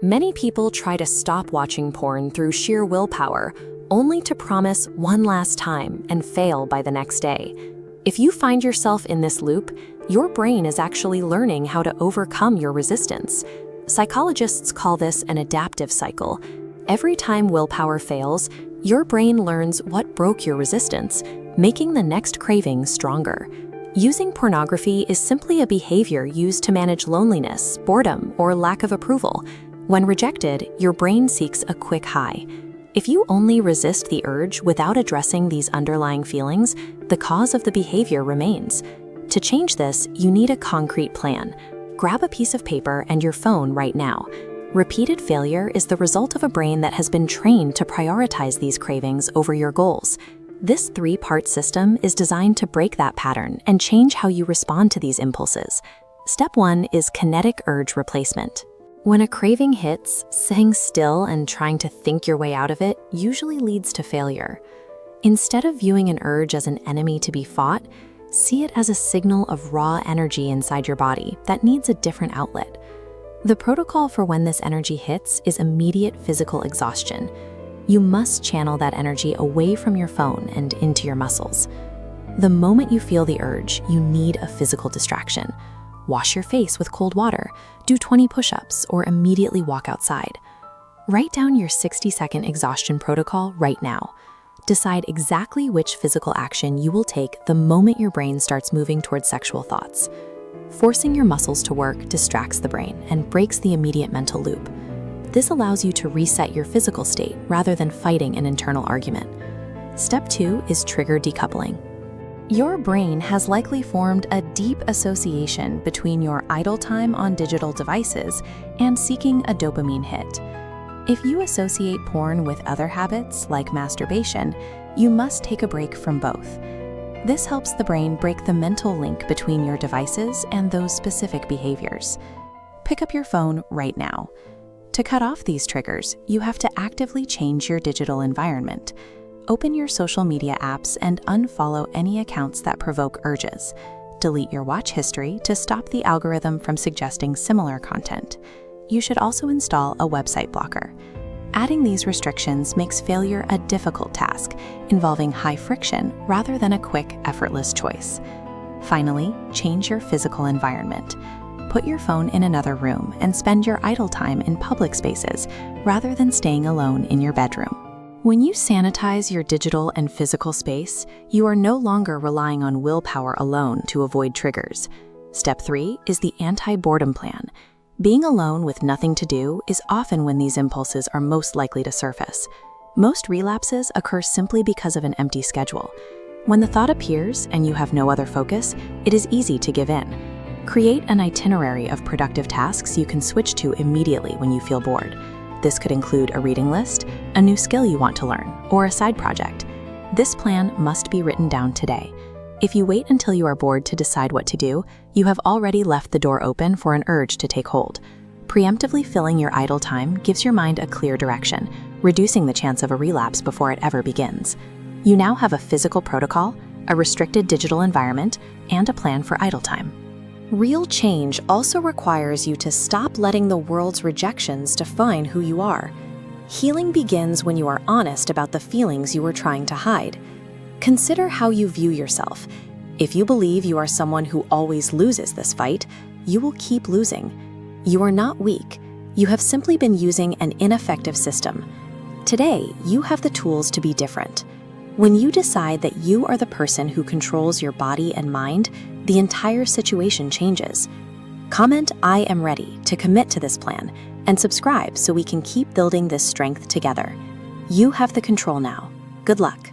Many people try to stop watching porn through sheer willpower, only to promise one last time and fail by the next day. If you find yourself in this loop, your brain is actually learning how to overcome your resistance. Psychologists call this an adaptive cycle. Every time willpower fails, your brain learns what broke your resistance, making the next craving stronger. Using pornography is simply a behavior used to manage loneliness, boredom, or lack of approval. When rejected, your brain seeks a quick high. If you only resist the urge without addressing these underlying feelings, the cause of the behavior remains. To change this, you need a concrete plan. Grab a piece of paper and your phone right now. Repeated failure is the result of a brain that has been trained to prioritize these cravings over your goals. This three-part system is designed to break that pattern and change how you respond to these impulses. Step 1 is Kinetic Urge Replacement. When a craving hits, sitting still and trying to think your way out of it usually leads to failure. Instead of viewing an urge as an enemy to be fought, see it as a signal of raw energy inside your body that needs a different outlet. The protocol for when this energy hits is immediate physical exhaustion. You must channel that energy away from your phone and into your muscles. The moment you feel the urge, you need a physical distraction. Wash your face with cold water, do 20 push-ups, or immediately walk outside. Write down your 60-second exhaustion protocol right now. Decide exactly which physical action you will take the moment your brain starts moving towards sexual thoughts. Forcing your muscles to work distracts the brain and breaks the immediate mental loop. This allows you to reset your physical state rather than fighting an internal argument. Step 2 is trigger decoupling. Your brain has likely formed a deep association between your idle time on digital devices and seeking a dopamine hit. If you associate porn with other habits, like masturbation, you must take a break from both. This helps the brain break the mental link between your devices and those specific behaviors. Pick up your phone right now. To cut off these triggers, you have to actively change your digital environment. Open your social media apps and unfollow any accounts that provoke urges. Delete your watch history to stop the algorithm from suggesting similar content. You should also install a website blocker. Adding these restrictions makes failure a difficult task, involving high friction rather than a quick, effortless choice. Finally, change your physical environment. Put your phone in another room and spend your idle time in public spaces rather than staying alone in your bedroom. When you sanitize your digital and physical space, you are no longer relying on willpower alone to avoid triggers. Step 3 is the anti-boredom plan. Being alone with nothing to do is often when these impulses are most likely to surface. Most relapses occur simply because of an empty schedule. When the thought appears and you have no other focus, it is easy to give in. Create an itinerary of productive tasks you can switch to immediately when you feel bored. This could include a reading list, a new skill you want to learn, or a side project. This plan must be written down today. If you wait until you are bored to decide what to do, you have already left the door open for an urge to take hold. Preemptively filling your idle time gives your mind a clear direction, reducing the chance of a relapse before it ever begins. You now have a physical protocol, a restricted digital environment, and a plan for idle time. Real change also requires you to stop letting the world's rejections define who you are. Healing begins when you are honest about the feelings you are trying to hide. Consider how you view yourself. If you believe you are someone who always loses this fight, you will keep losing. You are not weak. You have simply been using an ineffective system. Today, you have the tools to be different. When you decide that you are the person who controls your body and mind, the entire situation changes. Comment "I am ready" to commit to this plan, and subscribe so we can keep building this strength together. You have the control now. Good luck.